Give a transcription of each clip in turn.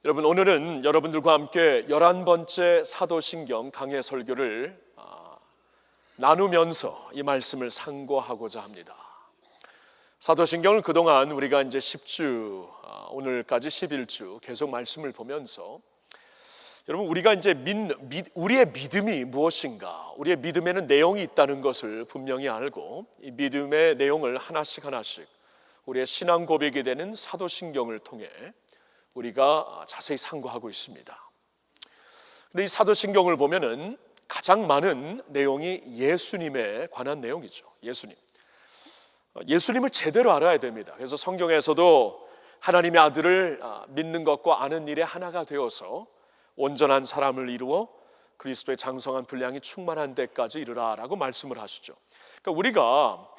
여러분, 오늘은 여러분들과 함께 11번째 사도신경 강해 설교를 나누면서 이 말씀을 상고하고자 합니다. 사도신경을 그동안 우리가 이제 10주, 오늘까지 11주 계속 말씀을 보면서 여러분, 우리가 이제 우리의 믿음이 무엇인가, 우리의 믿음에는 내용이 있다는 것을 분명히 알고 이 믿음의 내용을 하나씩 우리의 신앙 고백이 되는 사도신경을 통해 우리가 자세히 상고하고 있습니다. 근데 이 사도신경을 보면은 가장 많은 내용이 예수님에 관한 내용이죠. 예수님을 제대로 알아야 됩니다. 그래서 성경에서도 하나님의 아들을 믿는 것과 아는 일에 하나가 되어서 온전한 사람을 이루어 그리스도의 장성한 분량이 충만한 데까지 이르라라고 말씀을 하시죠. 그러니까 우리가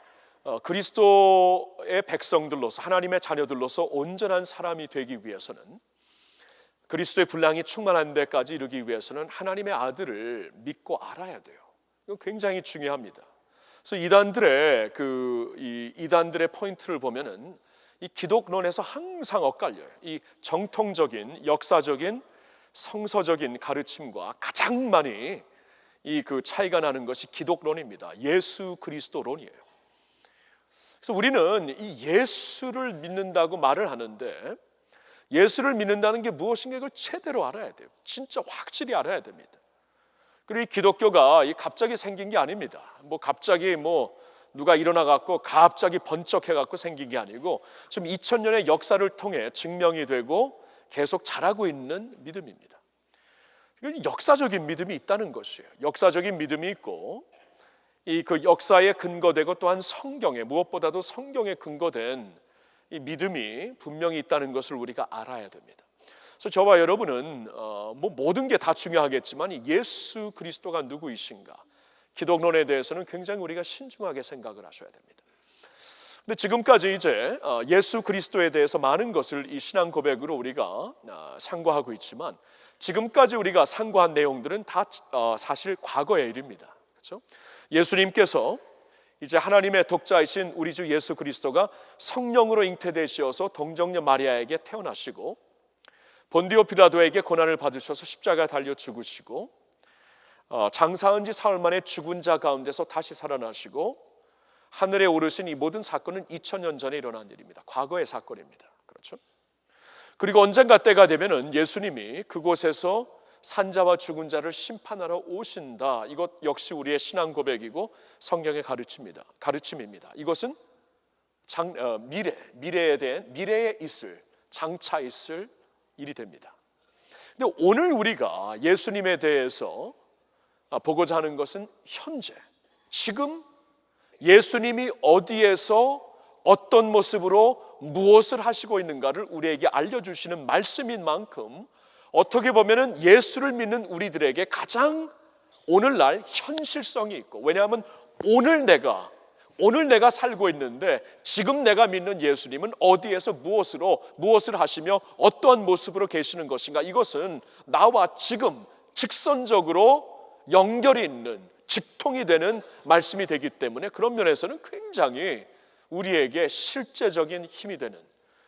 그리스도의 백성들로서, 하나님의 자녀들로서 온전한 사람이 되기 위해서는, 그리스도의 분량이 충만한 데까지 이르기 위해서는 하나님의 아들을 믿고 알아야 돼요. 이거 굉장히 중요합니다. 그래서 이단들의 포인트를 보면은 이 기독론에서 항상 엇갈려요. 이 정통적인 역사적인 성서적인 가르침과 가장 많이 그 차이가 나는 것이 기독론입니다. 예수 그리스도론이에요. 그래서 우리는 이 예수를 믿는다고 말을 하는데, 예수를 믿는다는 게 무엇인가 이걸 제대로 알아야 돼요. 진짜 확실히 알아야 됩니다. 그리고 이 기독교가 갑자기 생긴 게 아닙니다. 갑자기 누가 일어나 갖고 갑자기 번쩍해 갖고 생긴 게 아니고 지금 2000년의 역사를 통해 증명이 되고 계속 자라고 있는 믿음입니다. 역사적인 믿음이 있다는 것이에요. 역사적인 믿음이 있고 그 역사에 근거되고 또한 성경에, 무엇보다도 성경에 근거된 이 믿음이 분명히 있다는 것을 우리가 알아야 됩니다. 그래서 저와 여러분은 모든 게 다 중요하겠지만 예수 그리스도가 누구이신가, 기독론에 대해서는 굉장히 우리가 신중하게 생각을 하셔야 됩니다. 근데 지금까지 이제 예수 그리스도에 대해서 많은 것을 이 신앙 고백으로 우리가 상고하고 있지만, 지금까지 우리가 상고한 내용들은 다 사실 과거의 일입니다. 그렇죠? 예수님께서 이제 하나님의 독자이신 우리 주 예수 그리스도가 성령으로 잉태되시어서 동정녀 마리아에게 태어나시고 본디오 빌라도에게 고난을 받으셔서 십자가에 달려 죽으시고 장사한 지 사흘 만에 죽은 자 가운데서 다시 살아나시고 하늘에 오르신 이 모든 사건은 2000년 전에 일어난 일입니다. 과거의 사건입니다. 그렇죠? 그리고 언젠가 때가 되면은 예수님이 그곳에서 산자와 죽은 자를 심판하러 오신다. 이것 역시 우리의 신앙 고백이고 성경의 가르침입니다. 이것은 미래에 있을, 장차 있을 일이 됩니다. 근데 오늘 우리가 예수님에 대해서 보고자 하는 것은 현재, 지금 예수님이 어디에서 어떤 모습으로 무엇을 하시고 있는가를 우리에게 알려주시는 말씀인 만큼, 어떻게 보면은 예수를 믿는 우리들에게 가장 오늘날 현실성이 있고, 왜냐하면 오늘 내가 살고 있는데 지금 내가 믿는 예수님은 어디에서 무엇을 하시며 어떠한 모습으로 계시는 것인가, 이것은 나와 지금 직선적으로 연결이 있는, 직통이 되는 말씀이 되기 때문에 그런 면에서는 굉장히 우리에게 실제적인 힘이 되는,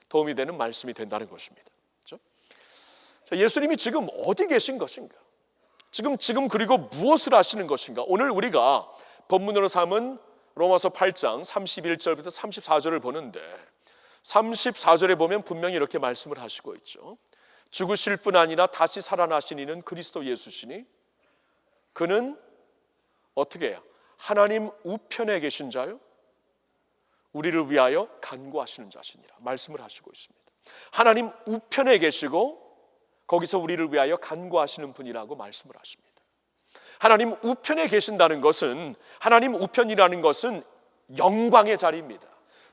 도움이 되는 말씀이 된다는 것입니다. 예수님이 지금 어디 계신 것인가? 지금 그리고 무엇을 하시는 것인가? 오늘 우리가 본문으로 삼은 로마서 8장 31절부터 34절을 보는데, 34절에 보면 분명히 이렇게 말씀을 하시고 있죠. 죽으실 뿐 아니라 다시 살아나신 이는 그리스도 예수시니 그는 어떻게 해요? 하나님 우편에 계신 자요, 우리를 위하여 간구하시는 자시니라 말씀을 하시고 있습니다. 하나님 우편에 계시고 거기서 우리를 위하여 간구하시는 분이라고 말씀을 하십니다. 하나님 우편에 계신다는 것은, 하나님 우편이라는 것은 영광의 자리입니다.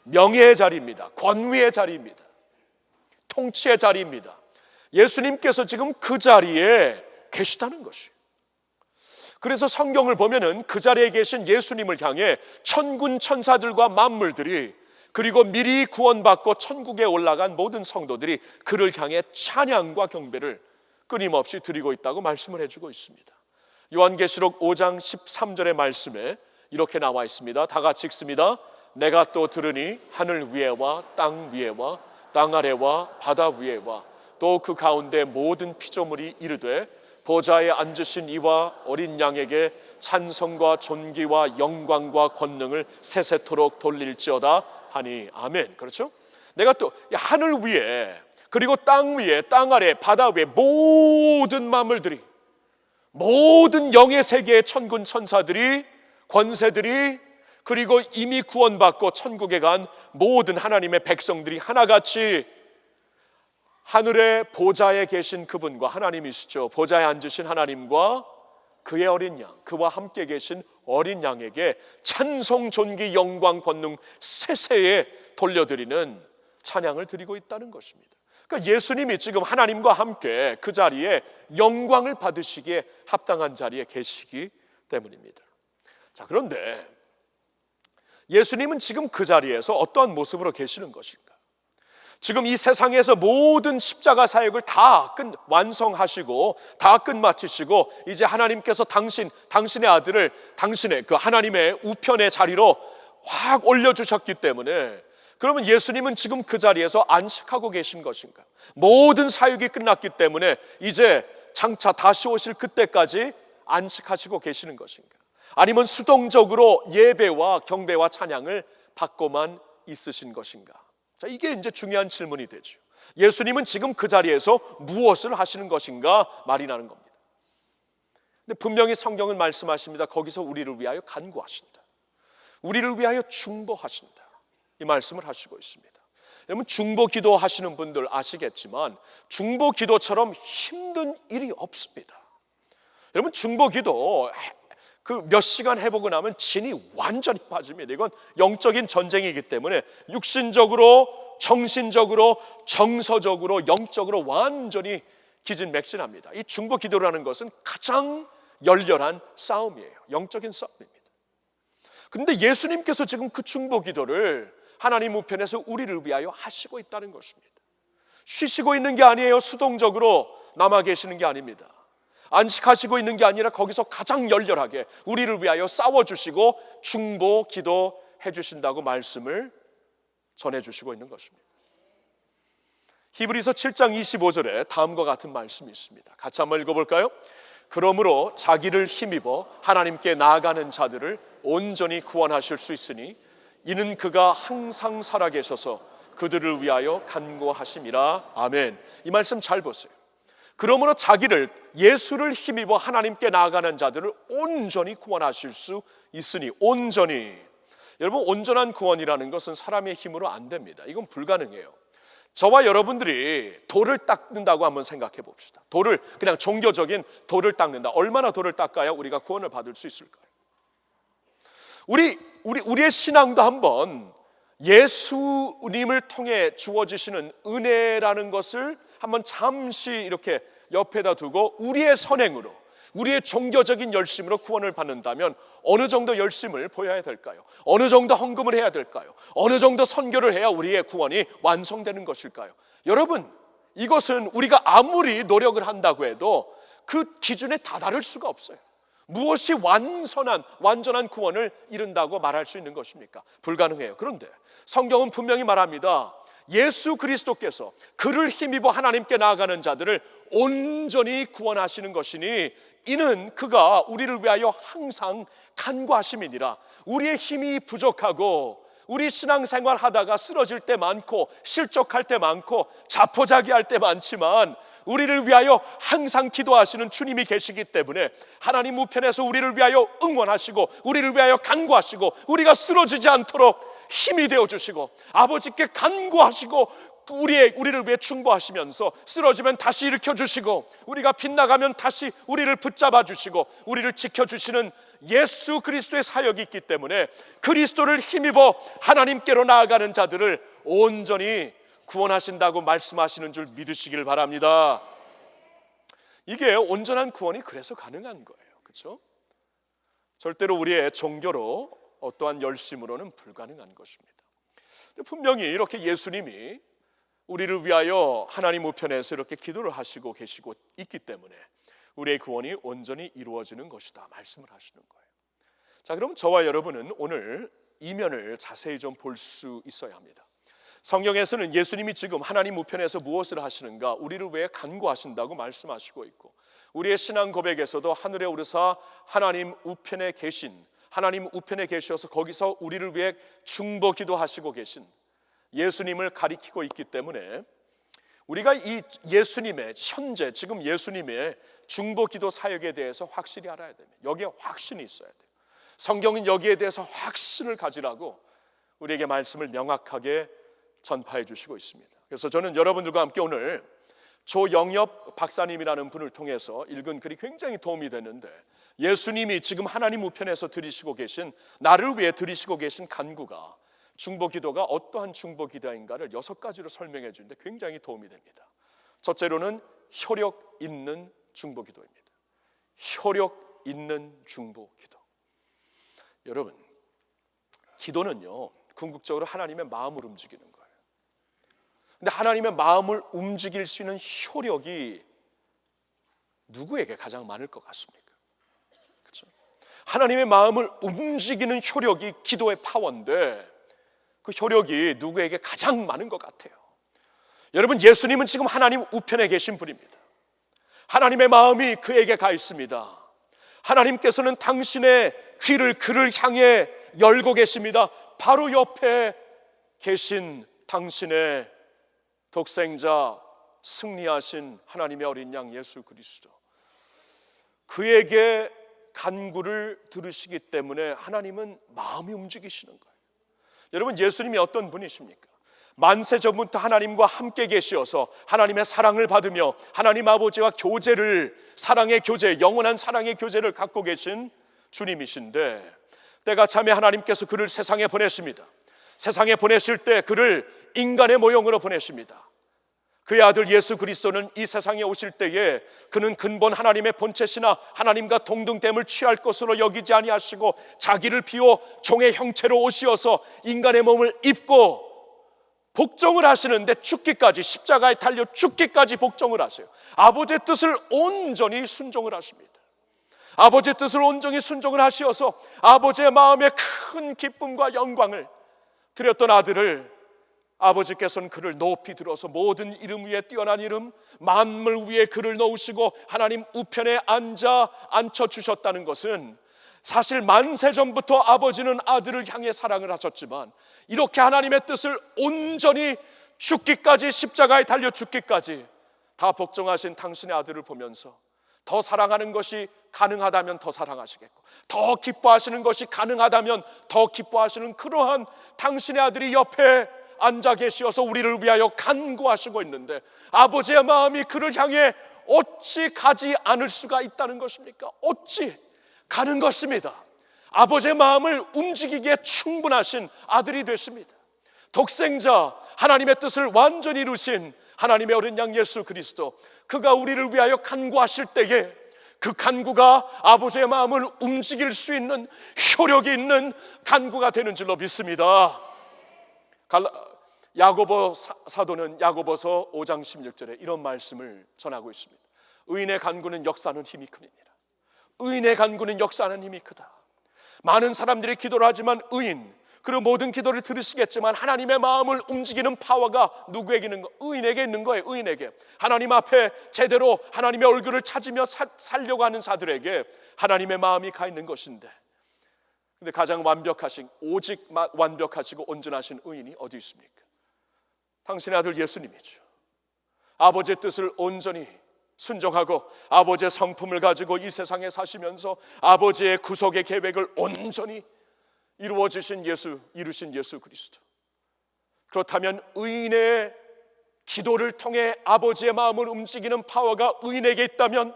명예의 자리입니다. 권위의 자리입니다. 통치의 자리입니다. 예수님께서 지금 그 자리에 계시다는 것이에요. 그래서 성경을 보면은 그 자리에 계신 예수님을 향해 천군 천사들과 만물들이, 그리고 미리 구원받고 천국에 올라간 모든 성도들이 그를 향해 찬양과 경배를 끊임없이 드리고 있다고 말씀을 해주고 있습니다. 요한계시록 5장 13절의 말씀에 이렇게 나와 있습니다. 다 같이 읽습니다. 내가 또 들으니 하늘 위에와 땅 위에와 땅 아래와 바다 위에와 또 그 가운데 모든 피조물이 이르되 보좌에 앉으신 이와 어린 양에게 찬송과 존귀와 영광과 권능을 세세토록 돌릴지어다 하니 아멘. 그렇죠? 내가 또 하늘 위에 그리고 땅 위에 땅 아래 바다 위에 모든 만물들이, 모든 영의 세계의 천군 천사들이, 권세들이, 그리고 이미 구원받고 천국에 간 모든 하나님의 백성들이 하나같이 하늘의 보좌에 계신 그분과, 하나님이시죠, 보좌에 앉으신 하나님과 그의 어린 양, 그와 함께 계신 어린 양에게 찬송, 존귀, 영광, 권능 세세에 돌려드리는 찬양을 드리고 있다는 것입니다. 그러니까 예수님이 지금 하나님과 함께 그 자리에 영광을 받으시기에 합당한 자리에 계시기 때문입니다. 자, 그런데 예수님은 지금 그 자리에서 어떠한 모습으로 계시는 것인가? 지금 이 세상에서 모든 십자가 사역을 다 완성하시고 다 끝마치시고 이제 하나님께서 당신의 아들을 당신의 그 하나님의 우편의 자리로 확 올려주셨기 때문에, 그러면 예수님은 지금 그 자리에서 안식하고 계신 것인가? 모든 사역이 끝났기 때문에 이제 장차 다시 오실 그때까지 안식하시고 계시는 것인가? 아니면 수동적으로 예배와 경배와 찬양을 받고만 있으신 것인가? 자, 이게 이제 중요한 질문이 되죠. 예수님은 지금 그 자리에서 무엇을 하시는 것인가 말이 나는 겁니다. 근데 분명히 성경은 말씀하십니다. 거기서 우리를 위하여 간구하신다, 우리를 위하여 중보하신다, 이 말씀을 하시고 있습니다. 여러분, 중보 기도 하시는 분들 아시겠지만 중보 기도처럼 힘든 일이 없습니다. 여러분, 중보 기도 그 몇 시간 해보고 나면 진이 완전히 빠집니다. 이건 영적인 전쟁이기 때문에 육신적으로, 정신적으로, 정서적으로, 영적으로 완전히 기진맥진합니다. 이 중보 기도라는 것은 가장 열렬한 싸움이에요. 영적인 싸움입니다. 그런데 예수님께서 지금 그 중보 기도를 하나님 우편에서 우리를 위하여 하시고 있다는 것입니다. 쉬시고 있는 게 아니에요. 수동적으로 남아 계시는 게 아닙니다. 안식하시고 있는 게 아니라 거기서 가장 열렬하게 우리를 위하여 싸워주시고 중보 기도해 주신다고 말씀을 전해주시고 있는 것입니다. 히브리서 7장 25절에 다음과 같은 말씀이 있습니다. 같이 한번 읽어볼까요? 그러므로 자기를 힘입어 하나님께 나아가는 자들을 온전히 구원하실 수 있으니 이는 그가 항상 살아계셔서 그들을 위하여 간구하심이라. 아멘. 이 말씀 잘 보세요. 그러므로 자기를, 예수를 힘입어 하나님께 나아가는 자들을 온전히 구원하실 수 있으니, 온전히. 여러분, 온전한 구원이라는 것은 사람의 힘으로 안 됩니다. 이건 불가능해요. 저와 여러분들이 돌을 닦는다고 한번 생각해 봅시다. 돌을, 그냥 종교적인 돌을 닦는다. 얼마나 돌을 닦아야 우리가 구원을 받을 수 있을까요? 우리의 신앙도 한번 예수님을 통해 주어지시는 은혜라는 것을 한번 잠시 이렇게 옆에다 두고 우리의 선행으로, 우리의 종교적인 열심으로 구원을 받는다면 어느 정도 열심을 보여야 될까요? 어느 정도 헌금을 해야 될까요? 어느 정도 선교를 해야 우리의 구원이 완성되는 것일까요? 여러분, 이것은 우리가 아무리 노력을 한다고 해도 그 기준에 다다를 수가 없어요. 무엇이 완전한 구원을 이룬다고 말할 수 있는 것입니까? 불가능해요. 그런데 성경은 분명히 말합니다. 예수 그리스도께서 그를 힘입어 하나님께 나아가는 자들을 온전히 구원하시는 것이니 이는 그가 우리를 위하여 항상 간구하심이니라. 우리의 힘이 부족하고 우리 신앙생활 하다가 쓰러질 때 많고 실족할 때 많고 자포자기할 때 많지만 우리를 위하여 항상 기도하시는 주님이 계시기 때문에 하나님 우편에서 우리를 위하여 응원하시고 우리를 위하여 간구하시고 우리가 쓰러지지 않도록 힘이 되어주시고 아버지께 간구하시고 우리를 위해 충고하시면서 쓰러지면 다시 일으켜주시고 우리가 빗나가면 다시 우리를 붙잡아 주시고 우리를 지켜주시는 예수 그리스도의 사역이 있기 때문에 그리스도를 힘입어 하나님께로 나아가는 자들을 온전히 구원하신다고 말씀하시는 줄 믿으시길 바랍니다. 이게 온전한 구원이 그래서 가능한 거예요. 그렇죠? 절대로 우리의 종교로 어떠한 열심으로는 불가능한 것입니다. 분명히 이렇게 예수님이 우리를 위하여 하나님 우편에서 이렇게 기도를 하시고 계시고 있기 때문에 우리의 구원이 온전히 이루어지는 것이다 말씀을 하시는 거예요. 자, 그럼 저와 여러분은 오늘 이면을 자세히 좀 볼 수 있어야 합니다. 성경에서는 예수님이 지금 하나님 우편에서 무엇을 하시는가, 우리를 위해 간구하신다고 말씀하시고 있고, 우리의 신앙 고백에서도 하늘에 오르사 하나님 우편에 계신, 하나님 우편에 계셔서 거기서 우리를 위해 중보 기도하시고 계신 예수님을 가리키고 있기 때문에 우리가 이 예수님의 현재 지금 예수님의 중보 기도 사역에 대해서 확실히 알아야 됩니다. 여기에 확신이 있어야 돼요. 성경은 여기에 대해서 확신을 가지라고 우리에게 말씀을 명확하게 전파해 주시고 있습니다. 그래서 저는 여러분들과 함께 오늘 조영엽 박사님이라는 분을 통해서 읽은 글이 굉장히 도움이 되는데, 예수님이 지금 하나님 우편에서 드리시고 계신, 나를 위해 드리시고 계신 간구가, 중보 기도가 어떠한 중보 기도인가를 6가지로 설명해 주는데 굉장히 도움이 됩니다. 첫째로는 효력 있는 중보 기도입니다. 효력 있는 중보 기도. 여러분, 기도는요, 궁극적으로 하나님의 마음을 움직이는 거예요. 근데 하나님의 마음을 움직일 수 있는 효력이 누구에게 가장 많을 것 같습니까? 그렇죠? 하나님의 마음을 움직이는 효력이 기도의 파워인데, 그 효력이 누구에게 가장 많은 것 같아요? 여러분, 예수님은 지금 하나님 우편에 계신 분입니다. 하나님의 마음이 그에게 가 있습니다. 하나님께서는 당신의 귀를 그를 향해 열고 계십니다. 바로 옆에 계신 당신의 독생자, 승리하신 하나님의 어린 양 예수 그리스도, 그에게 간구를 들으시기 때문에 하나님은 마음이 움직이시는 거예요. 여러분, 예수님이 어떤 분이십니까? 만세 전부터 하나님과 함께 계시어서 하나님의 사랑을 받으며 하나님 아버지와 교제를, 사랑의 교제, 영원한 사랑의 교제를 갖고 계신 주님이신데, 때가 차면 하나님께서 그를 세상에 보내십니다. 세상에 보내실 때 그를 인간의 모형으로 보내십니다. 그의 아들 예수 그리스도는 이 세상에 오실 때에 그는 근본 하나님의 본체시나 하나님과 동등됨을 취할 것으로 여기지 아니하시고 자기를 비워 종의 형체로 오시어서 인간의 몸을 입고 복종을 하시는데, 죽기까지, 십자가에 달려 죽기까지 복종을 하세요. 아버지의 뜻을 온전히 순종을 하십니다. 아버지의 뜻을 온전히 순종을 하시어서 아버지의 마음에 큰 기쁨과 영광을 드렸던 아들을, 아버지께서는 그를 높이 들어서 모든 이름 위에 뛰어난 이름, 만물 위에 그를 놓으시고 하나님 우편에 앉혀주셨다는 것은, 사실 만세 전부터 아버지는 아들을 향해 사랑을 하셨지만 이렇게 하나님의 뜻을 온전히 죽기까지, 십자가에 달려 죽기까지 다 복종하신 당신의 아들을 보면서 더 사랑하는 것이 가능하다면 더 사랑하시겠고, 더 기뻐하시는 것이 가능하다면 더 기뻐하시는 그러한 당신의 아들이 옆에 앉아 계시어서 우리를 위하여 간구하시고 있는데, 아버지의 마음이 그를 향해 어찌 가지 않을 수가 있다는 것입니까? 어찌 가는 것입니다. 아버지의 마음을 움직이기에 충분하신 아들이 되십니다. 독생자, 하나님의 뜻을 완전히 이루신 하나님의 어린 양 예수 그리스도, 그가 우리를 위하여 간구하실 때에 그 간구가 아버지의 마음을 움직일 수 있는 효력이 있는 간구가 되는 줄로 믿습니다. 야고보 사도는 야고보서 5장 16절에 이런 말씀을 전하고 있습니다. 의인의 간구는 역사하는 힘이 큽니다. 의인의 간구는 역사하는 힘이 크다. 많은 사람들이 기도를 하지만 그리고 모든 기도를 들으시겠지만 하나님의 마음을 움직이는 파워가 누구에게 있는 거? 의인에게 있는 거예요. 의인에게. 하나님 앞에 제대로 하나님의 얼굴을 찾으며 살려고 하는 자들에게 하나님의 마음이 가 있는 것인데, 근데 가장 완벽하신, 오직 완벽하시고 온전하신 의인이 어디 있습니까? 당신의 아들 예수님이죠. 아버지의 뜻을 온전히 순종하고 아버지의 성품을 가지고 이 세상에 사시면서 아버지의 구속의 계획을 온전히 이루신 예수 그리스도. 그렇다면 의인의 기도를 통해 아버지의 마음을 움직이는 파워가 의인에게 있다면,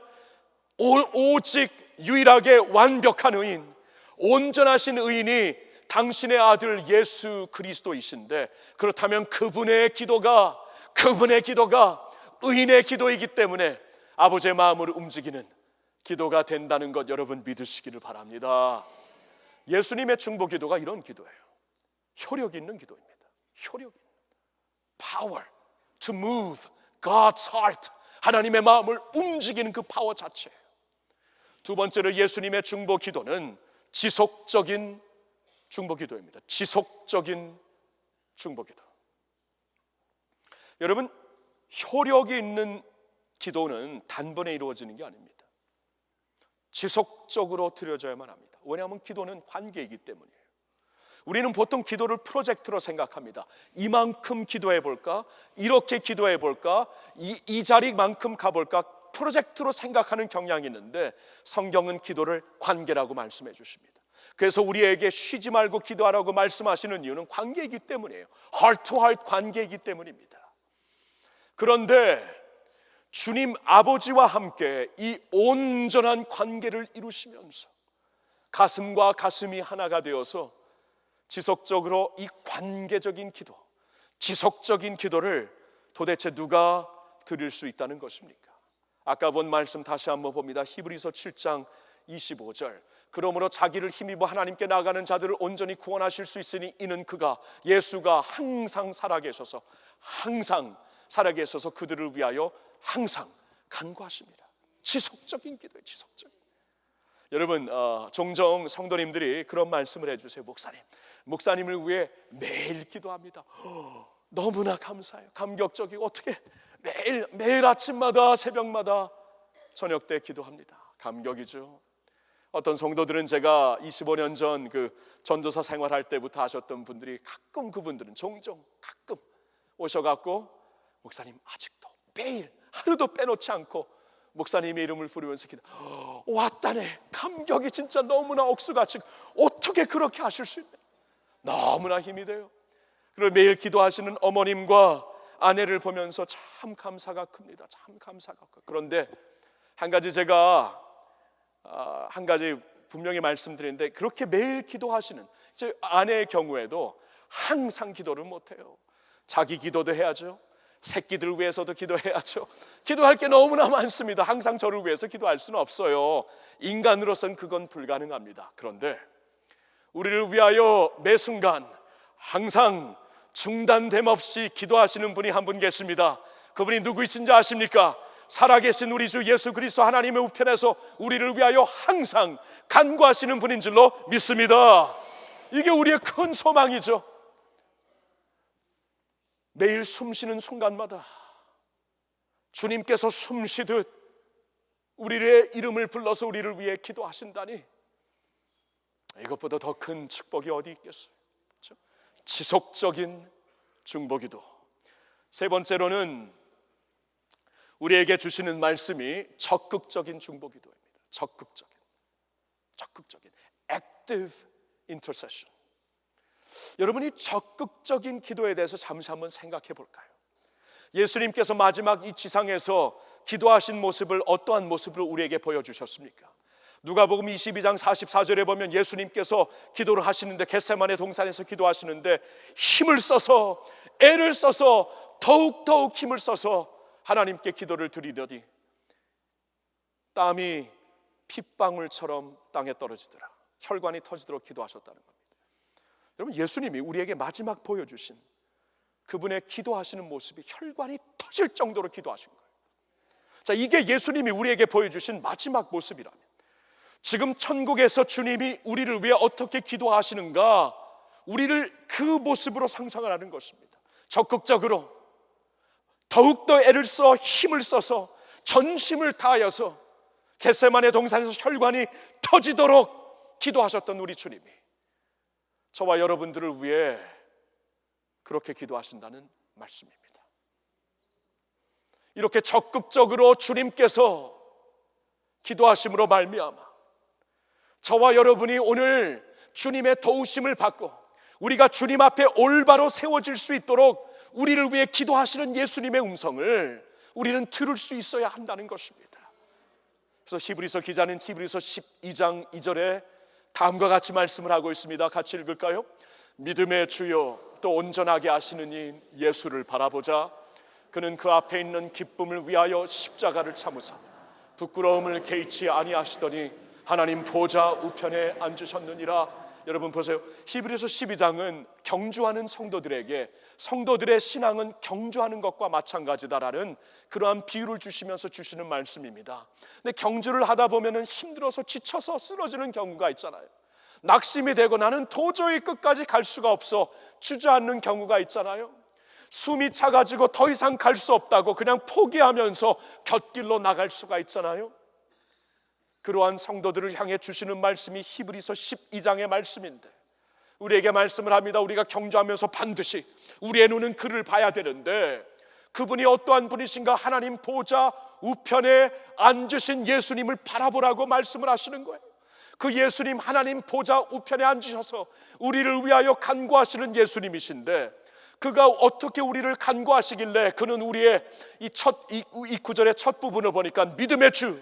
오직 유일하게 완벽한 의인, 온전하신 의인이 당신의 아들 예수 그리스도이신데, 그렇다면 그분의 기도가 의인의 기도이기 때문에 아버지의 마음을 움직이는 기도가 된다는 것 여러분 믿으시기를 바랍니다. 예수님의 중보 기도가 이런 기도예요. 효력 있는 기도입니다. 효력 있는 power to move God's heart, 하나님의 마음을 움직이는 그 파워 자체예요. 두 번째로 예수님의 중보 기도는 지속적인 중보 기도입니다. 지속적인 중보 기도. 여러분, 효력이 있는 기도는 단번에 이루어지는 게 아닙니다. 지속적으로 드려져야만 합니다. 왜냐하면 기도는 관계이기 때문이에요. 우리는 보통 기도를 프로젝트로 생각합니다. 이만큼 기도해 볼까? 이렇게 기도해 볼까? 이 자리만큼 가볼까? 프로젝트로 생각하는 경향이 있는데, 성경은 기도를 관계라고 말씀해 주십니다. 그래서 우리에게 쉬지 말고 기도하라고 말씀하시는 이유는 관계이기 때문이에요. heart to heart 관계이기 때문입니다. 그런데 주님 아버지와 함께 이 온전한 관계를 이루시면서 가슴과 가슴이 하나가 되어서 지속적으로 이 관계적인 기도, 지속적인 기도를 도대체 누가 드릴 수 있다는 것입니까? 아까 본 말씀 다시 한번 봅니다. 히브리서 7장 25절. 그러므로 자기를 힘입어 하나님께 나아가는 자들을 온전히 구원하실 수 있으니 이는 그가, 예수가 항상 살아계셔서, 항상 살아계셔서 그들을 위하여 항상 간구하십니다. 지속적인 기도예요. 지속적인. 여러분, 종종 성도님들이 그런 말씀을 해주세요. 목사님을 위해 매일 기도합니다. 너무나 감사해요. 감격적이고, 어떻게 매일 아침마다 새벽마다 저녁 때 기도합니다. 감격이죠. 어떤 성도들은 제가 25년 전 그 전도사 생활할 때부터 하셨던 분들이 가끔, 그분들은 종종 가끔 오셔갖고, 목사님 아직도 매일 하루도 빼놓지 않고 목사님의 이름을 부르면서 기도. 왔다네. 감격이 진짜 너무나 억수같이, 어떻게 그렇게 하실 수 있냐. 너무나 힘이 돼요. 그리고 매일 기도하시는 어머님과 아내를 보면서 참 감사가 큽니다. 참 감사가 커요. 그런데 한 가지 제가 한 가지 분명히 말씀드리는데, 그렇게 매일 기도하시는 제 아내의 경우에도 항상 기도를 못해요. 자기 기도도 해야죠. 새끼들 위해서도 기도해야죠. 기도할 게 너무나 많습니다. 항상 저를 위해서 기도할 수는 없어요. 인간으로서는 그건 불가능합니다. 그런데 우리를 위하여 매 순간 항상 중단됨 없이 기도하시는 분이 한 분 계십니다. 그분이 누구이신지 아십니까? 살아계신 우리 주 예수 그리스도 하나님의 우편에서 우리를 위하여 항상 간구하시는 분인 줄로 믿습니다. 이게 우리의 큰 소망이죠. 매일 숨쉬는 순간마다 주님께서 숨쉬듯 우리의 이름을 불러서 우리를 위해 기도하신다니, 이것보다 더 큰 축복이 어디 있겠어요? 그렇죠? 지속적인 중보기도. 세 번째로는 우리에게 주시는 말씀이 적극적인 중보기도입니다. 적극적인 active intercession. 여러분이 적극적인 기도에 대해서 잠시 한번 생각해 볼까요? 예수님께서 마지막 이 지상에서 기도하신 모습을 어떠한 모습으로 우리에게 보여주셨습니까? 누가복음 22장 44절에 보면 예수님께서 기도를 하시는데, 겟세마네 동산에서 기도하시는데 힘을 써서, 애를 써서, 더욱 힘을 써서 하나님께 기도를 드리더니 땀이 핏방울처럼 땅에 떨어지더라. 혈관이 터지도록 기도하셨다는 겁니다. 여러분, 예수님이 우리에게 마지막 보여주신 그분의 기도하시는 모습이 혈관이 터질 정도로 기도하신 거예요. 자, 이게 예수님이 우리에게 보여주신 마지막 모습이라면, 지금 천국에서 주님이 우리를 위해 어떻게 기도하시는가, 우리를 그 모습으로 상상을 하는 것입니다. 적극적으로 더욱더 애를 써, 힘을 써서, 전심을 다하여서 겟세마네 동산에서 혈관이 터지도록 기도하셨던 우리 주님이 저와 여러분들을 위해 그렇게 기도하신다는 말씀입니다. 이렇게 적극적으로 주님께서 기도하심으로 말미암아 저와 여러분이 오늘 주님의 도우심을 받고 우리가 주님 앞에 올바로 세워질 수 있도록 우리를 위해 기도하시는 예수님의 음성을 우리는 들을 수 있어야 한다는 것입니다. 그래서 히브리서 기자는 히브리서 12장 2절에 다음과 같이 말씀을 하고 있습니다. 같이 읽을까요? 믿음의 주요 또 온전하게 하시는 이 예수를 바라보자. 그는 그 앞에 있는 기쁨을 위하여 십자가를 참으사 부끄러움을 개의치 아니하시더니 하나님 보좌 우편에 앉으셨느니라. 여러분 보세요. 히브리서 12장은 경주하는 성도들에게 성도들의 신앙은 경주하는 것과 마찬가지다라는 그러한 비유를 주시면서 주시는 말씀입니다. 근데 경주를 하다 보면 힘들어서 지쳐서 쓰러지는 경우가 있잖아요. 낙심이 되고 나는 도저히 끝까지 갈 수가 없어 주저앉는 경우가 있잖아요. 숨이 차가지고 더 이상 갈 수 없다고 그냥 포기하면서 곁길로 나갈 수가 있잖아요. 그러한 성도들을 향해 주시는 말씀이 히브리서 12장의 말씀인데, 우리에게 말씀을 합니다. 우리가 경주하면서 반드시 우리의 눈은 그를 봐야 되는데, 그분이 어떠한 분이신가? 하나님 보좌 우편에 앉으신 예수님을 바라보라고 말씀을 하시는 거예요. 그 예수님, 하나님 보좌 우편에 앉으셔서 우리를 위하여 간구하시는 예수님이신데, 그가 어떻게 우리를 간구하시길래, 그는 우리의 이 구절의 첫 부분을 보니까 믿음의 주,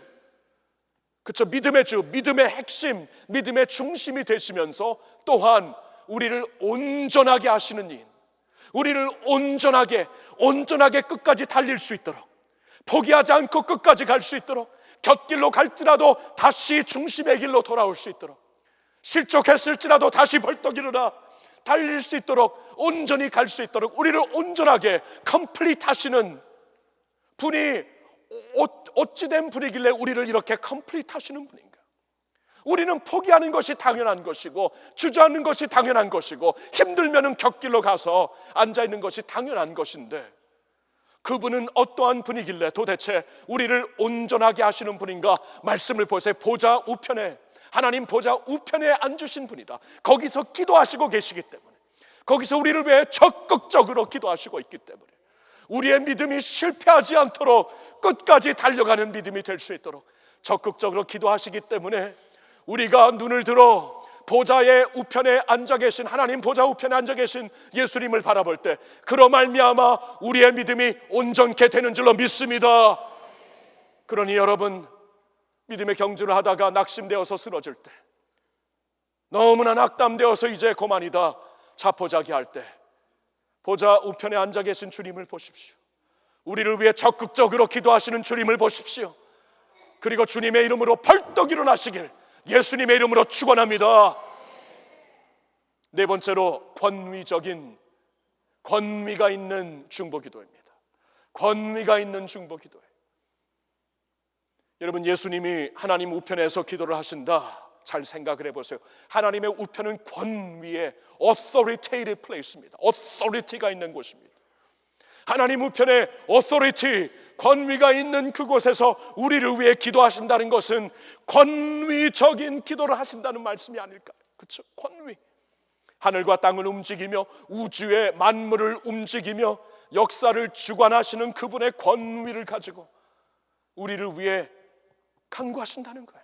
그렇죠? 믿음의 주, 믿음의 핵심, 믿음의 중심이 되시면서 또한 우리를 온전하게 하시는 인, 우리를 온전하게 끝까지 달릴 수 있도록, 포기하지 않고 끝까지 갈 수 있도록, 곁길로 갈지라도 다시 중심의 길로 돌아올 수 있도록, 실족했을지라도 다시 벌떡 일어나 달릴 수 있도록, 온전히 갈 수 있도록 우리를 온전하게 컴플리트 하시는 분이 어찌된 분이길래 우리를 이렇게 컴플리트 하시는 분인가? 우리는 포기하는 것이 당연한 것이고, 주저하는 것이 당연한 것이고, 힘들면은 곁길로 가서 앉아있는 것이 당연한 것인데, 그분은 어떠한 분이길래 도대체 우리를 온전하게 하시는 분인가? 말씀을 보세요. 보좌 우편에, 하나님 보좌 우편에 앉으신 분이다. 거기서 기도하시고 계시기 때문에, 거기서 우리를 위해 적극적으로 기도하시고 있기 때문에, 우리의 믿음이 실패하지 않도록 끝까지 달려가는 믿음이 될 수 있도록 적극적으로 기도하시기 때문에, 우리가 눈을 들어 보좌의 우편에 앉아 계신, 하나님 보좌 우편에 앉아 계신 예수님을 바라볼 때, 그로 말미암아 우리의 믿음이 온전케 되는 줄로 믿습니다. 그러니 여러분, 믿음의 경주를 하다가 낙심되어서 쓰러질 때, 너무나 낙담되어서 이제 그만이다 자포자기할 때, 보좌 우편에 앉아 계신 주님을 보십시오. 우리를 위해 적극적으로 기도하시는 주님을 보십시오. 그리고 주님의 이름으로 벌떡 일어나시길 예수님의 이름으로 축원합니다. 네 번째로, 권위가 있는 중보기도입니다. 권위가 있는 중보기도예요. 여러분, 예수님이 하나님 우편에서 기도를 하신다, 잘 생각을 해보세요. 하나님의 우편은 권위의 authoritative place입니다. authority가 있는 곳입니다. 하나님 우편에 authority, 권위가 있는 그곳에서 우리를 위해 기도하신다는 것은 권위적인 기도를 하신다는 말씀이 아닐까요? 그렇죠? 권위. 하늘과 땅을 움직이며 우주의 만물을 움직이며 역사를 주관하시는 그분의 권위를 가지고 우리를 위해 간구하신다는 거예요.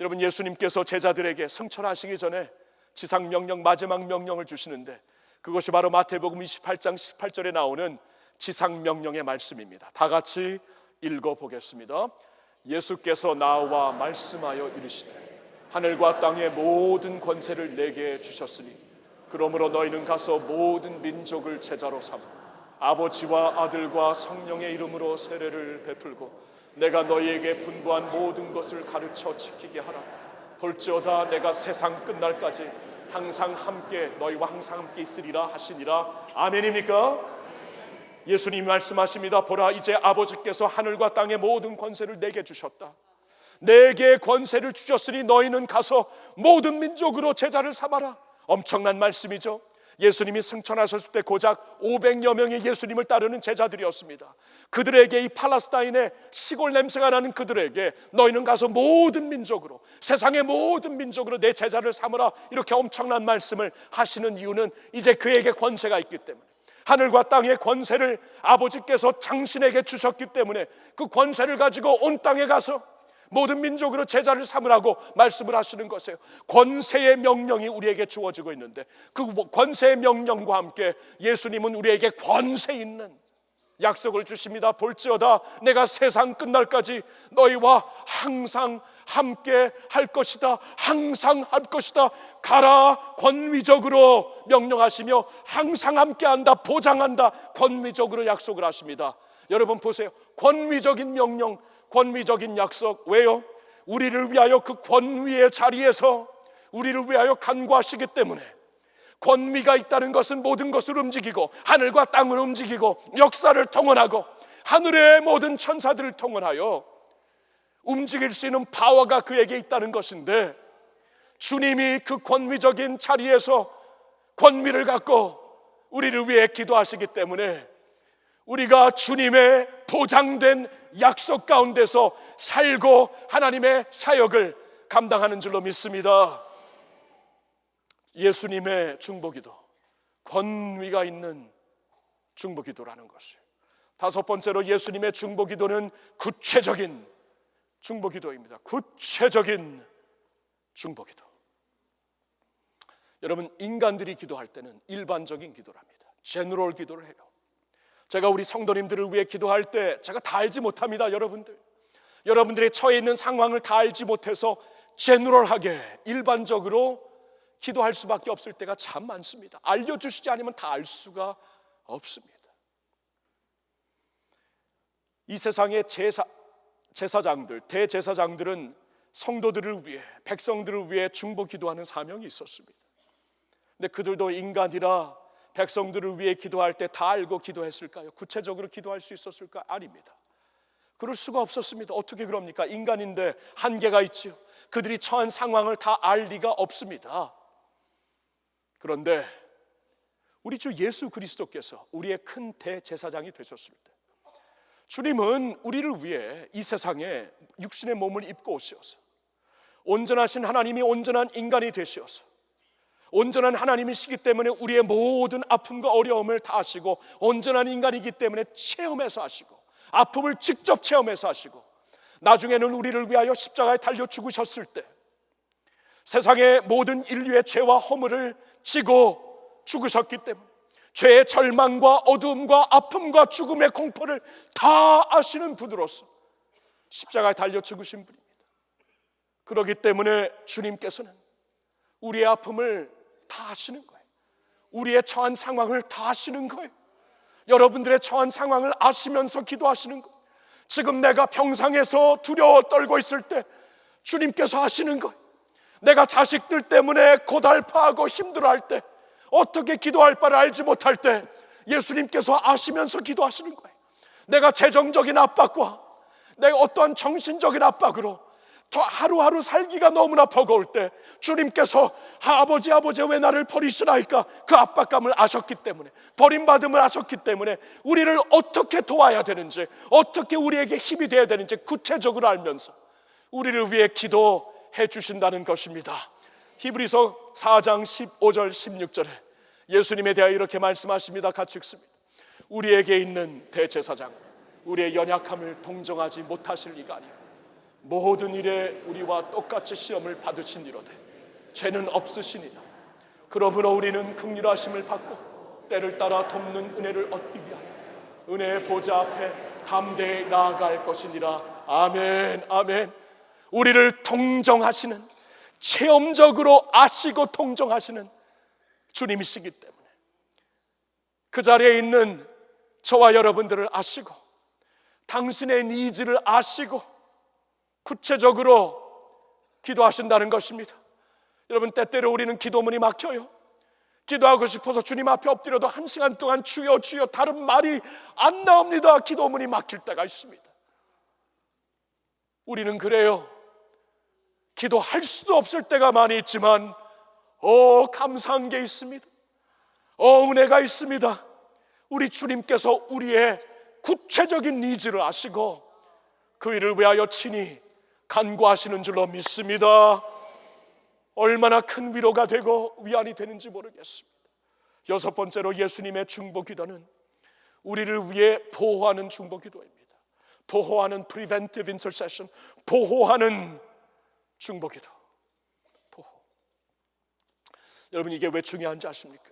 여러분, 예수님께서 제자들에게 승천하시기 전에 지상명령, 마지막 명령을 주시는데, 그것이 바로 마태복음 28장 18절에 나오는 지상명령의 말씀입니다. 다 같이 읽어보겠습니다. 예수께서 나와 말씀하여 이르시되, 하늘과 땅의 모든 권세를 내게 주셨으니 그러므로 너희는 가서 모든 민족을 제자로 삼아 아버지와 아들과 성령의 이름으로 세례를 베풀고 내가 너희에게 분부한 모든 것을 가르쳐 지키게 하라. 볼지어다 내가 세상 끝날까지 항상 함께, 너희와 항상 함께 있으리라 하시니라. 아멘입니까? 예수님이 말씀하십니다. 보라, 이제 아버지께서 하늘과 땅의 모든 권세를 내게 주셨다. 내게 권세를 주셨으니 너희는 가서 모든 민족으로 제자를 삼아라. 엄청난 말씀이죠. 예수님이 승천하셨을 때 고작 500여 명의 예수님을 따르는 제자들이었습니다. 그들에게, 이 팔레스타인의 시골 냄새가 나는 그들에게 너희는 가서 모든 민족으로, 세상의 모든 민족으로 내 제자를 삼으라, 이렇게 엄청난 말씀을 하시는 이유는 이제 그에게 권세가 있기 때문에, 하늘과 땅의 권세를 아버지께서 당신에게 주셨기 때문에 그 권세를 가지고 온 땅에 가서 모든 민족으로 제자를 삼으라고 말씀을 하시는 것이에요. 권세의 명령이 우리에게 주어지고 있는데, 그 권세의 명령과 함께 예수님은 우리에게 권세 있는 약속을 주십니다. 볼지어다 내가 세상 끝날까지 너희와 항상 함께 할 것이다. 항상 할 것이다. 가라. 권위적으로 명령하시며 항상 함께 한다, 보장한다, 권위적으로 약속을 하십니다. 여러분 보세요. 권위적인 명령, 권위적인 약속. 왜요? 우리를 위하여 그 권위의 자리에서 우리를 위하여 간구하시기 때문에. 권위가 있다는 것은 모든 것을 움직이고 하늘과 땅을 움직이고 역사를 통원하고 하늘의 모든 천사들을 통원하여 움직일 수 있는 파워가 그에게 있다는 것인데, 주님이 그 권위적인 자리에서 권위를 갖고 우리를 위해 기도하시기 때문에 우리가 주님의 보장된 약속 가운데서 살고 하나님의 사역을 감당하는 줄로 믿습니다. 예수님의 중보기도, 권위가 있는 중보기도라는 것을. 다섯 번째로 예수님의 중보기도는 구체적인 중보기도입니다. 구체적인 중보기도. 여러분, 인간들이 기도할 때는 일반적인 기도를 합니다. 제너럴 기도를 해요. 제가 우리 성도님들을 위해 기도할 때 제가 다 알지 못합니다. 여러분들이 처해 있는 상황을 다 알지 못해서 제너럴하게 일반적으로 기도할 수밖에 없을 때가 참 많습니다. 알려주시지 않으면 다 알 수가 없습니다. 이 세상의 제사장들, 대제사장들은 성도들을 위해, 백성들을 위해 중보 기도하는 사명이 있었습니다. 근데 그들도 인간이라 백성들을 위해 기도할 때 다 알고 기도했을까요? 구체적으로 기도할 수 있었을까? 아닙니다. 그럴 수가 없었습니다. 어떻게 그럽니까? 인간인데 한계가 있지요. 그들이 처한 상황을 다 알 리가 없습니다. 그런데 우리 주 예수 그리스도께서 우리의 큰 대제사장이 되셨을 때, 주님은 우리를 위해 이 세상에 육신의 몸을 입고 오셔서 온전하신 하나님이 온전한 인간이 되셔서 온전한 하나님이시기 때문에 우리의 모든 아픔과 어려움을 다 하시고, 온전한 인간이기 때문에 체험해서 하시고, 아픔을 직접 체험해서 하시고, 나중에는 우리를 위하여 십자가에 달려 죽으셨을 때 세상의 모든 인류의 죄와 허물을 지고 죽으셨기 때문에 죄의 절망과 어두움과 아픔과 죽음의 공포를 다 아시는 분으로서 십자가에 달려 죽으신 분입니다. 그렇기 때문에 주님께서는 우리의 아픔을 다 아시는 거예요. 우리의 처한 상황을 다 아시는 거예요. 여러분들의 처한 상황을 아시면서 기도하시는 거예요. 지금 내가 병상에서 두려워 떨고 있을 때 주님께서 아시는 거예요. 내가 자식들 때문에 고달파하고 힘들어할 때, 어떻게 기도할 바를 알지 못할 때 예수님께서 아시면서 기도하시는 거예요. 내가 재정적인 압박과 내가 어떠한 정신적인 압박으로 더 하루하루 살기가 너무나 버거울 때 주님께서 아버지 왜 나를 버리시나이까, 그 압박감을 아셨기 때문에, 버림받음을 아셨기 때문에 우리를 어떻게 도와야 되는지, 어떻게 우리에게 힘이 되어야 되는지 구체적으로 알면서 우리를 위해 기도해 주신다는 것입니다. 히브리서 4장 15절 16절에 예수님에 대하여 이렇게 말씀하십니다. 같이 읽습니다. 우리에게 있는 대제사장, 우리의 연약함을 동정하지 못하실 리가 아니요 모든 일에 우리와 똑같이 시험을 받으신 이로되 죄는 없으시니라. 그러므로 우리는 긍휼하심을 받고 때를 따라 돕는 은혜를 얻기 위하여 은혜의 보좌 앞에 담대히 나아갈 것이니라. 아멘, 아멘. 우리를 동정하시는, 체험적으로 아시고 동정하시는 주님이시기 때문에 그 자리에 있는 저와 여러분들을 아시고 당신의 니즈를 아시고 구체적으로 기도하신다는 것입니다. 여러분, 때때로 우리는 기도문이 막혀요. 기도하고 싶어서 주님 앞에 엎드려도 1시간 동안 주여 주여 다른 말이 안 나옵니다. 기도문이 막힐 때가 있습니다. 우리는 그래요. 기도할 수도 없을 때가 많이 있지만 감사한 게 있습니다. 은혜가 있습니다. 우리 주님께서 우리의 구체적인 니즈를 아시고 그 일을 위하여 친히 간구하시는 줄로 믿습니다. 얼마나 큰 위로가 되고 위안이 되는지 모르겠습니다. 여섯 번째로 예수님의 중보기도는 우리를 위해 보호하는 중보기도입니다. 보호하는 preventive intercession, 보호하는 중보기도. 보호. 여러분, 이게 왜 중요한지 아십니까?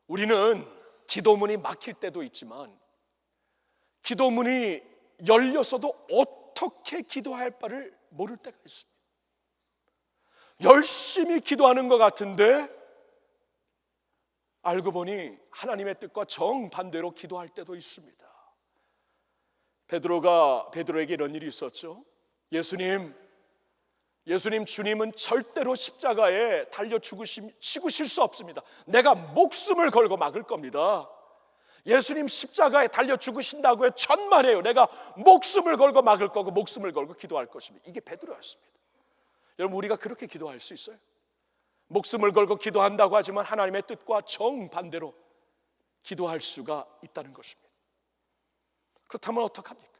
우리는 기도문이 막힐 때도 있지만 기도문이 열렸어도 어떻게 기도할 바를 모를 때가 있습니다. 열심히 기도하는 것 같은데 알고 보니 하나님의 뜻과 정반대로 기도할 때도 있습니다. 베드로에게 이런 일이 있었죠. 예수님, 주님은 절대로 십자가에 달려 죽으실 수 없습니다. 내가 목숨을 걸고 막을 겁니다. 예수님 십자가에 달려 죽으신다고요? 천만에요. 내가 목숨을 걸고 막을 거고 목숨을 걸고 기도할 것입니다. 이게 베드로였습니다. 여러분, 우리가 그렇게 기도할 수 있어요? 목숨을 걸고 기도한다고 하지만 하나님의 뜻과 정반대로 기도할 수가 있다는 것입니다. 그렇다면 어떡합니까?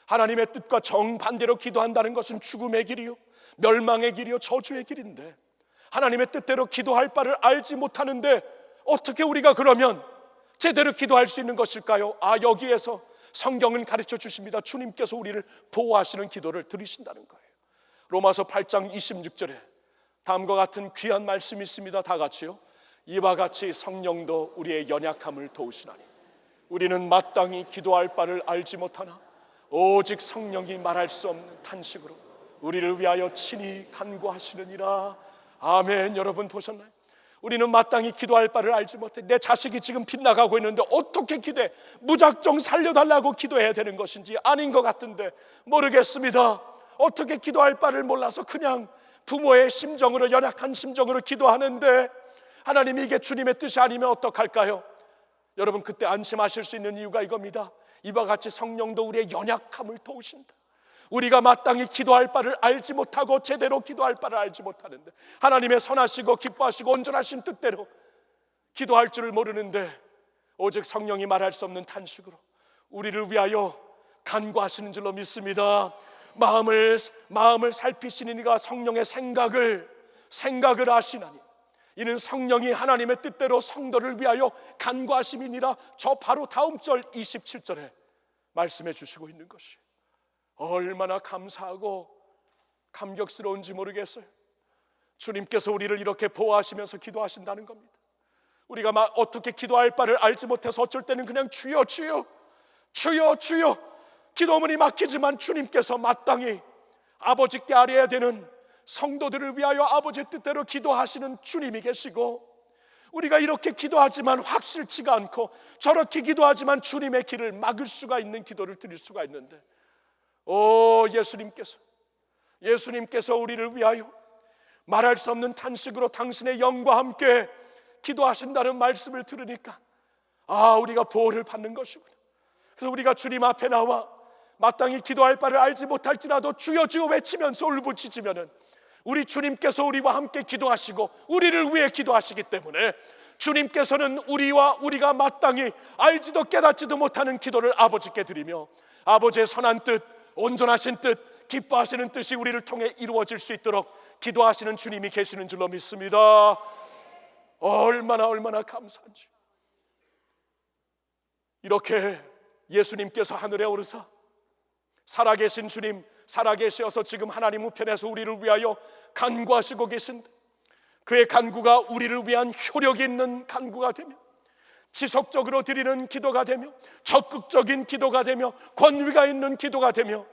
하나님의 뜻과 정반대로 기도한다는 것은 죽음의 길이요, 멸망의 길이요, 저주의 길인데 하나님의 뜻대로 기도할 바를 알지 못하는데 어떻게 우리가 그러면 제대로 기도할 수 있는 것일까요? 여기에서 성경은 가르쳐 주십니다. 주님께서 우리를 보호하시는 기도를 들으신다는 거예요. 로마서 8장 26절에 다음과 같은 귀한 말씀이 있습니다. 다 같이요. 이와 같이 성령도 우리의 연약함을 도우시나니 우리는 마땅히 기도할 바를 알지 못하나 오직 성령이 말할 수 없는 탄식으로 우리를 위하여 친히 간구하시느니라. 아멘. 여러분 보셨나요? 우리는 마땅히 기도할 바를 알지 못해. 내 자식이 지금 빗나가고 있는데 어떻게 기도해? 무작정 살려달라고 기도해야 되는 것인지 아닌 것 같은데 모르겠습니다. 어떻게 기도할 바를 몰라서 그냥 부모의 심정으로, 연약한 심정으로 기도하는데 하나님이 이게 주님의 뜻이 아니면 어떡할까요? 여러분 그때 안심하실 수 있는 이유가 이겁니다. 이와 같이 성령도 우리의 연약함을 도우신다. 우리가 마땅히 기도할 바를 알지 못하고 제대로 기도할 바를 알지 못하는데 하나님의 선하시고 기뻐하시고 온전하신 뜻대로 기도할 줄을 모르는데 오직 성령이 말할 수 없는 탄식으로 우리를 위하여 간구하시는 줄로 믿습니다. 마음을 살피시는 이가 성령의 생각을 아시나니 이는 성령이 하나님의 뜻대로 성도를 위하여 간구하심이니라. 저 바로 다음 절 27절에 말씀해 주시고 있는 것이에요. 얼마나 감사하고 감격스러운지 모르겠어요. 주님께서 우리를 이렇게 보호하시면서 기도하신다는 겁니다. 우리가 어떻게 기도할 바를 알지 못해서 어쩔 때는 그냥 주여 주여 주여 주여 기도문이 막히지만 주님께서 마땅히 아버지께 아뢰어야 되는 성도들을 위하여 아버지의 뜻대로 기도하시는 주님이 계시고 우리가 이렇게 기도하지만 확실치가 않고 저렇게 기도하지만 주님의 길을 막을 수가 있는 기도를 드릴 수가 있는데 예수님께서 우리를 위하여 말할 수 없는 탄식으로 당신의 영과 함께 기도하신다는 말씀을 들으니까 우리가 보호를 받는 것이구나. 그래서 우리가 주님 앞에 나와 마땅히 기도할 바를 알지 못할지라도 주여 주여 외치면서 울부짖으면은 우리 주님께서 우리와 함께 기도하시고 우리를 위해 기도하시기 때문에 주님께서는 우리가 마땅히 알지도 깨닫지도 못하는 기도를 아버지께 드리며 아버지의 선한 뜻, 온전하신 뜻, 기뻐하시는 뜻이 우리를 통해 이루어질 수 있도록 기도하시는 주님이 계시는 줄로 믿습니다. 얼마나 감사한지. 이렇게 예수님께서 하늘에 오르사 살아계신 주님, 살아계셔서 지금 하나님 우편에서 우리를 위하여 간구하시고 계신데 그의 간구가 우리를 위한 효력이 있는 간구가 되며 지속적으로 드리는 기도가 되며 적극적인 기도가 되며 권위가 있는 기도가 되며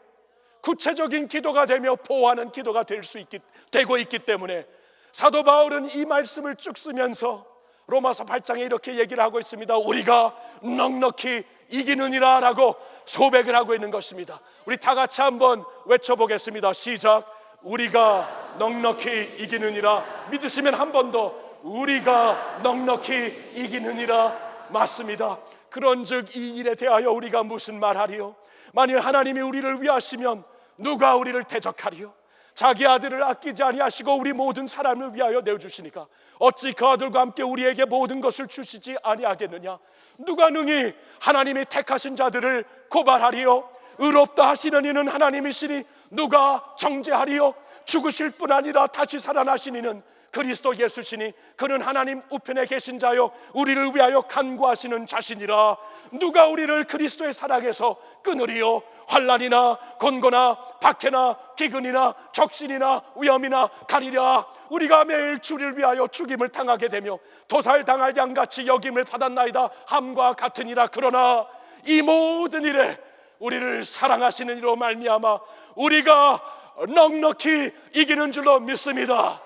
구체적인 기도가 되며 보호하는 기도가 되고 있기 때문에 사도 바울은 이 말씀을 쭉 쓰면서 로마서 8장에 이렇게 얘기를 하고 있습니다. 우리가 넉넉히 이기느니라 라고 소백을 하고 있는 것입니다. 우리 다 같이 한번 외쳐보겠습니다. 시작. 우리가 넉넉히 이기느니라. 믿으시면 한 번 더 우리가 넉넉히 이기느니라. 맞습니다. 그런즉 이 일에 대하여 우리가 무슨 말하리요? 만일 하나님이 우리를 위하시면 누가 우리를 대적하리요? 자기 아들을 아끼지 아니하시고 우리 모든 사람을 위하여 내어주시니까 어찌 그 아들과 함께 우리에게 모든 것을 주시지 아니하겠느냐? 누가 능히 하나님이 택하신 자들을 고발하리요? 의롭다 하시는 이는 하나님이시니 누가 정죄하리요? 죽으실 뿐 아니라 다시 살아나신 이는 그리스도 예수시니 그는 하나님 우편에 계신 자요 우리를 위하여 간구하시는 자신이라. 누가 우리를 그리스도의 사랑에서 끊으리요? 환난이나 곤고나 박해나 기근이나 적신이나 위험이나 가리랴. 우리가 매일 주를 위하여 죽임을 당하게 되며 도살당할 양같이 여김을 받았나이다 함과 같으니라. 그러나 이 모든 일에 우리를 사랑하시는 이로 말미암아 우리가 넉넉히 이기는 줄로 믿습니다.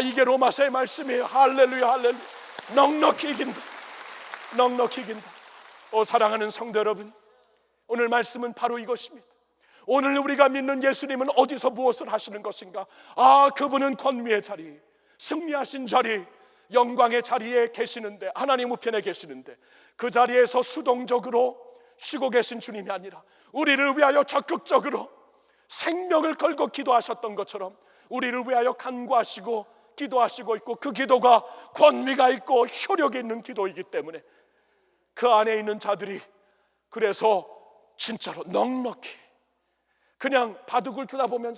이게 로마서의 말씀이에요. 할렐루야 할렐루야. 넉넉히 이긴다. 넉넉히 이긴다. 사랑하는 성도 여러분, 오늘 말씀은 바로 이것입니다. 오늘 우리가 믿는 예수님은 어디서 무엇을 하시는 것인가? 그분은 권위의 자리, 승리하신 자리, 영광의 자리에 계시는데, 하나님 우편에 계시는데 그 자리에서 수동적으로 쉬고 계신 주님이 아니라 우리를 위하여 적극적으로 생명을 걸고 기도하셨던 것처럼 우리를 위하여 간구하시고 기도하시고 있고 그 기도가 권위가 있고 효력이 있는 기도이기 때문에 그 안에 있는 자들이 그래서 진짜로 넉넉히 그냥 바둑을 두다 보면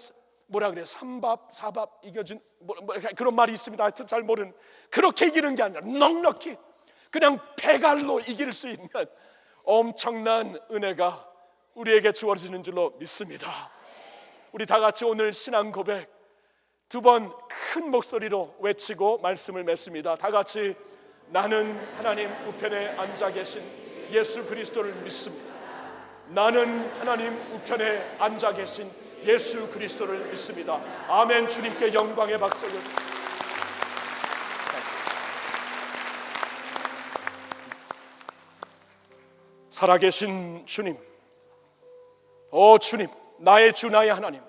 뭐라 그래, 삼밥 사밥 이겨준 그런 말이 있습니다. 하여튼 잘 모르는, 그렇게 이기는 게 아니라 넉넉히 그냥 배갈로 이길 수 있는 엄청난 은혜가 우리에게 주어지는 줄로 믿습니다. 우리 다 같이 오늘 신앙 고백 두 번 큰 목소리로 외치고 말씀을 맺습니다. 다 같이 나는 하나님 우편에 앉아 계신 예수 그리스도를 믿습니다. 나는 하나님 우편에 앉아 계신 예수 그리스도를 믿습니다. 아멘. 주님께 영광의 박수를. 살아계신 주님, 오 주님, 나의 주 나의 하나님,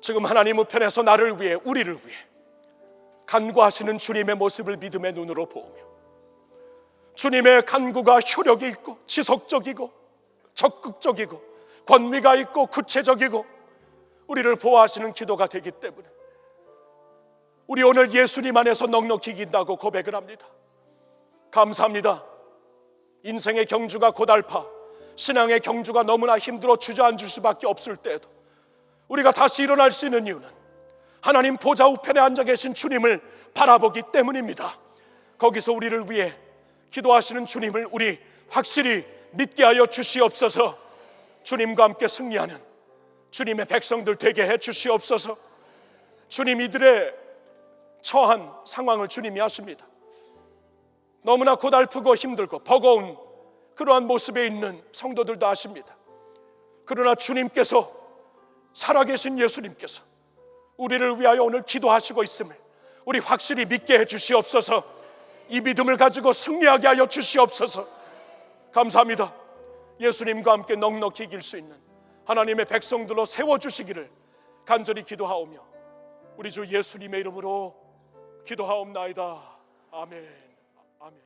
지금 하나님 우편에서 나를 위해 우리를 위해 간구하시는 주님의 모습을 믿음의 눈으로 보며 주님의 간구가 효력이 있고 지속적이고 적극적이고 권위가 있고 구체적이고 우리를 보호하시는 기도가 되기 때문에 우리 오늘 예수님 안에서 넉넉히 이긴다고 고백을 합니다. 감사합니다. 인생의 경주가 고달파 신앙의 경주가 너무나 힘들어 주저앉을 수밖에 없을 때에도 우리가 다시 일어날 수 있는 이유는 하나님 보좌 우편에 앉아 계신 주님을 바라보기 때문입니다. 거기서 우리를 위해 기도하시는 주님을 우리 확실히 믿게 하여 주시옵소서. 주님과 함께 승리하는 주님의 백성들 되게 해 주시옵소서. 주님, 이들의 처한 상황을 주님이 아십니다. 너무나 고달프고 힘들고 버거운 그러한 모습에 있는 성도들도 아십니다. 그러나 주님께서, 살아계신 예수님께서 우리를 위하여 오늘 기도하시고 있음을 우리 확실히 믿게 해 주시옵소서. 이 믿음을 가지고 승리하게 하여 주시옵소서. 감사합니다. 예수님과 함께 넉넉히 이길 수 있는 하나님의 백성들로 세워주시기를 간절히 기도하오며 우리 주 예수님의 이름으로 기도하옵나이다. 아멘. 아멘.